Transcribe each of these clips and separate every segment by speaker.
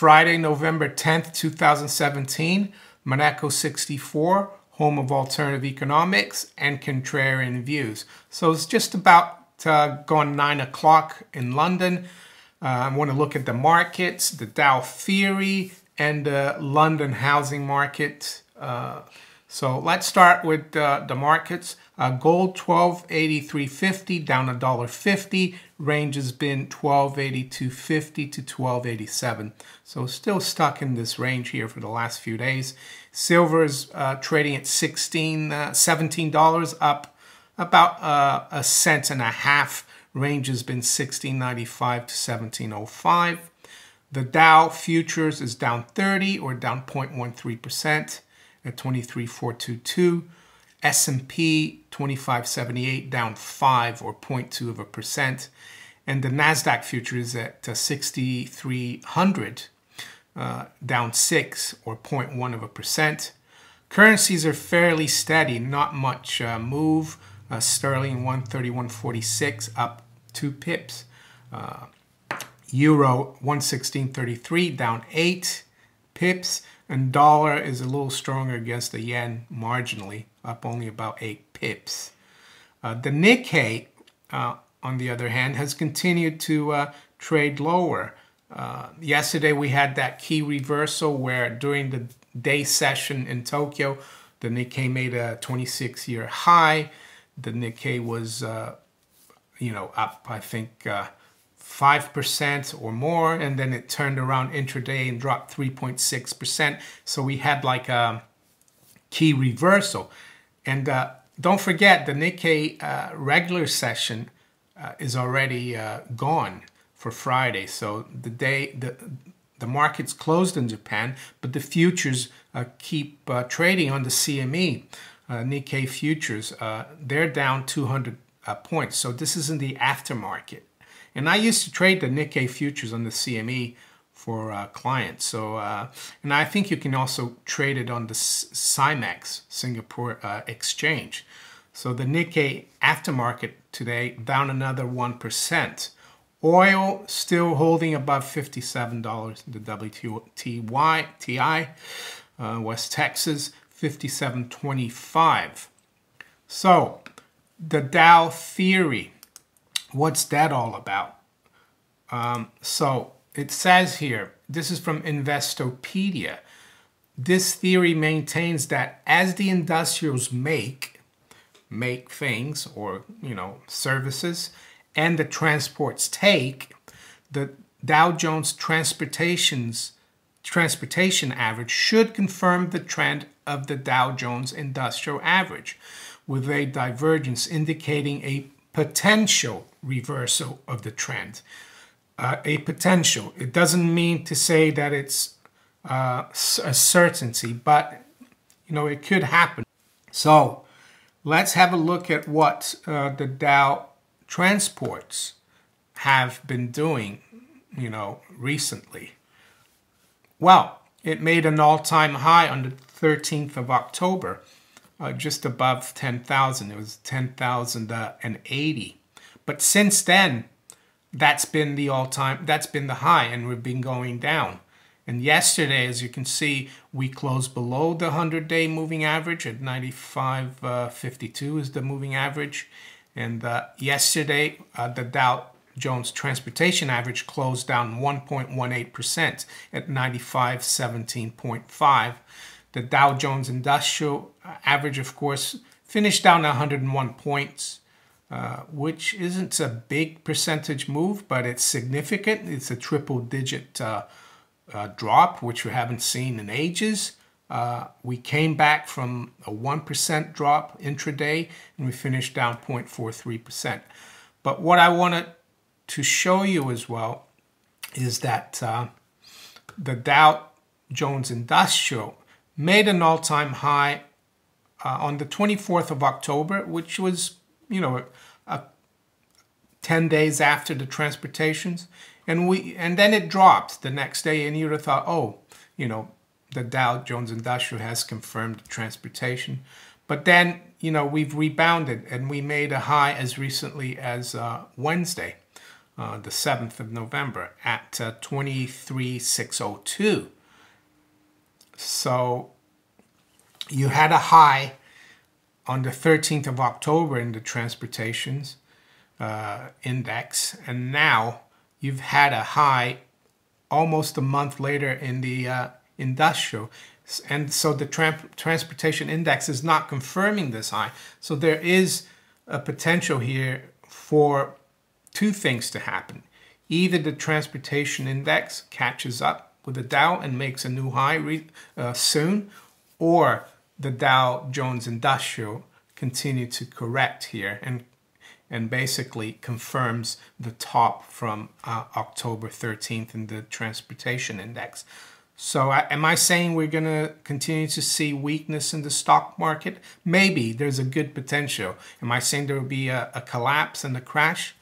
Speaker 1: Friday, November 10th, 2017, Monaco 64, home of alternative economics and contrarian views. So it's just about gone 9 o'clock in London. I want to look at the markets, the Dow Theory, and the London housing market. So let's start with the markets. Gold 1283.50, down $1.50. Range has been 1282.50 to 1287. So still stuck in this range here for the last few days. Silver is trading at $17, up about a cent and a half. Range has been 1695 to 1705. The Dow futures is down 30 or down 0.13% at 23,422. S&P 2578 down 5 or 0.2%, and the Nasdaq future is at 6,300 down 6 or 0.1%. Currencies are fairly steady, not much move. Sterling 131.46 up 2 pips. Euro 116.33 down 8 pips. And dollar is a little stronger against the yen marginally, up only about 8 pips. The Nikkei, on the other hand, has continued to trade lower. Yesterday we had that key reversal where during the day session in Tokyo, the Nikkei made a 26-year high. The Nikkei was, up, I think, 5% or more, and then it turned around intraday and dropped 3.6%. So we had like a key reversal. And don't forget, the Nikkei regular session is already gone for Friday. So the market's closed in Japan, but the futures keep trading on the CME. Nikkei futures, they're down 200 points. So this is in the aftermarket. And I used to trade the Nikkei futures on the CME for clients. So, and I think you can also trade it on the CIMEX, Singapore exchange. So the Nikkei aftermarket today down another 1%. Oil still holding above $57. The WTI, West Texas, 57.25. So the Dow Theory. What's that all about? So it says here, this is from Investopedia. This theory maintains that as the industrials make things or, services, and the transports take, the Dow Jones transportation average should confirm the trend of the Dow Jones Industrial Average, with a divergence indicating a potential reversal of the trend. A potential. It doesn't mean to say that it's a certainty, but it could happen. So let's have a look at what the Dow transports have been doing, recently. Well, it made an all-time high on the 13th of October. Just above 10,000. It was 10,080. But since then, that's been the high, and we've been going down. And yesterday, as you can see, we closed below the 100-day moving average at 95.52 is the moving average. And yesterday, the Dow Jones Transportation Average closed down 1.18% at 95.17.5. The Dow Jones Industrial Average, of course, finished down 101 points, which isn't a big percentage move, but it's significant. It's a triple-digit drop, which we haven't seen in ages. We came back from a 1% drop intraday, and we finished down 0.43%. But what I wanted to show you as well is that the Dow Jones Industrial made an all-time high on the 24th of October, which was, 10 days after the transportations. And then it dropped the next day, and you would have thought, oh, the Dow Jones Industrial has confirmed the transportation. But then, we've rebounded, and we made a high as recently as Wednesday. the 7th of November at 23,602. So you had a high on the 13th of October in the transportations index, and now you've had a high almost a month later in the industrial. And so the transportation index is not confirming this high. So there is a potential here for two things to happen. Either the transportation index catches up with the Dow and makes a new high soon, or the Dow Jones Industrial continue to correct here and basically confirms the top from October 13th in the transportation index. So am I saying we're going to continue to see weakness in the stock market? Maybe there's a good potential. Am I saying there will be a collapse and a crash?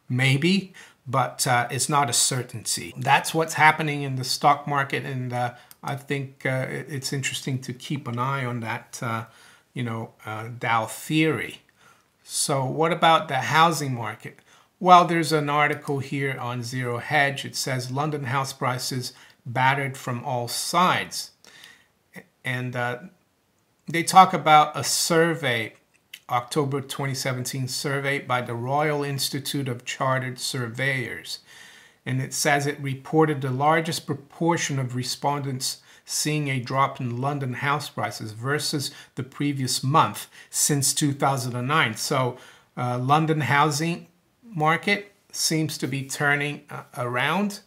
Speaker 1: Maybe, but it's not a certainty. That's what's happening in the stock market, and I think it's interesting to keep an eye on that, Dow Theory. So what about the housing market? Well, there's an article here on Zero Hedge. It says London house prices battered from all sides. And they talk about a survey, October 2017 survey by the Royal Institute of Chartered Surveyors. And it says it reported the largest proportion of respondents seeing a drop in London house prices versus the previous month since 2009. So London housing market seems to be turning around.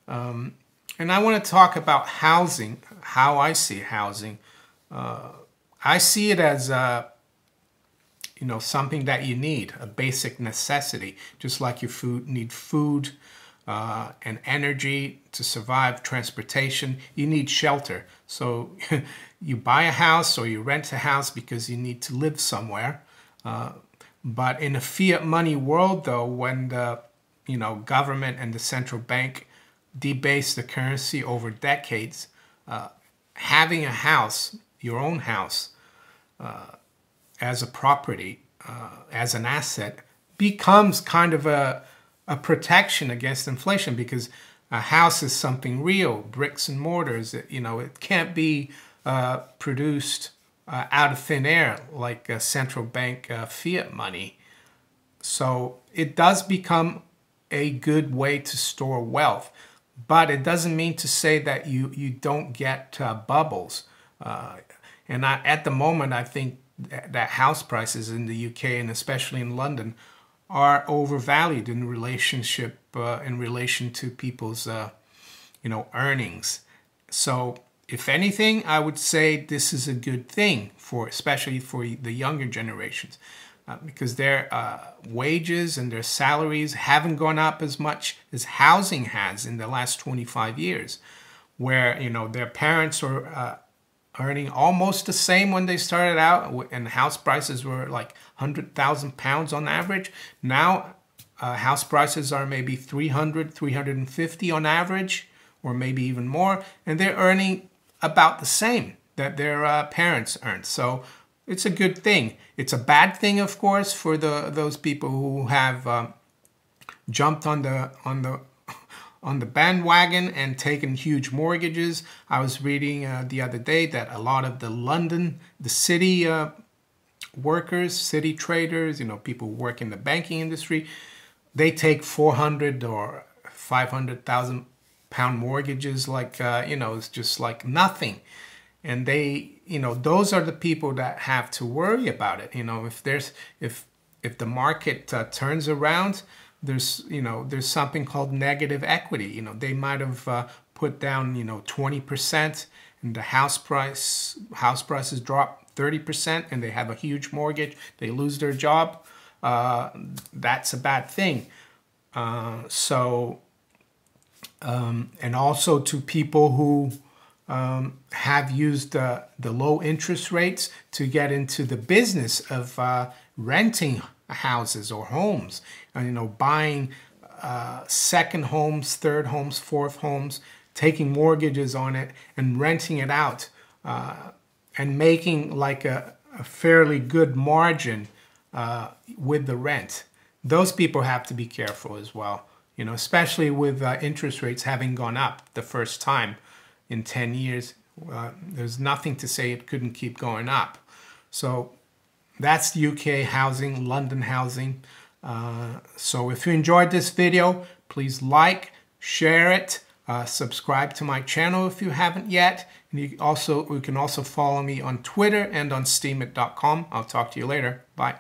Speaker 1: And I want to talk about housing, how I see housing. I see it as something that you need, a basic necessity, just like you need food and energy to survive, transportation. You need shelter. So you buy a house or you rent a house because you need to live somewhere. But in a fiat money world, though, when the government and the central bank debase the currency over decades, having a house, your own house, as a property, as an asset, becomes kind of a protection against inflation, because a house is something real, bricks and mortars. It can't be produced out of thin air like central bank fiat money. So it does become a good way to store wealth, but it doesn't mean to say that you don't get bubbles. And at the moment, I think that house prices in the UK and especially in London are overvalued in relation to people's earnings. So if anything, I would say this is a good thing especially for the younger generations, because their wages and their salaries haven't gone up as much as housing has in the last 25 years, where their parents are earning almost the same when they started out, and house prices were like £100,000 on average. Now house prices are maybe 300, 350 on average, or maybe even more, and they're earning about the same that their parents earned. So it's a good thing. It's a bad thing, of course, for those people who have jumped on the bandwagon and taken huge mortgages. I was reading the other day that a lot of the city workers, city traders, people who work in the banking industry, they take 400 or 500,000 pound mortgages like it's just like nothing. And those are the people that have to worry about it. If the market turns around, there's something called negative equity. They might have put down 20%, and the house prices drop 30%, and they have a huge mortgage. They lose their job. That's a bad thing. And also to people who have used the low interest rates to get into the business of renting houses or homes, and buying second homes, third homes, fourth homes, taking mortgages on it and renting it out, and making like a fairly good margin with the rent. those people have to be careful as well. You know, especially with interest rates having gone up the first time in 10 years. There's nothing to say it couldn't keep going up. So that's UK housing, London housing. So if you enjoyed this video, please like, share it, subscribe to my channel if you haven't yet. And you can also follow me on Twitter and on steemit.com. I'll talk to you later. Bye.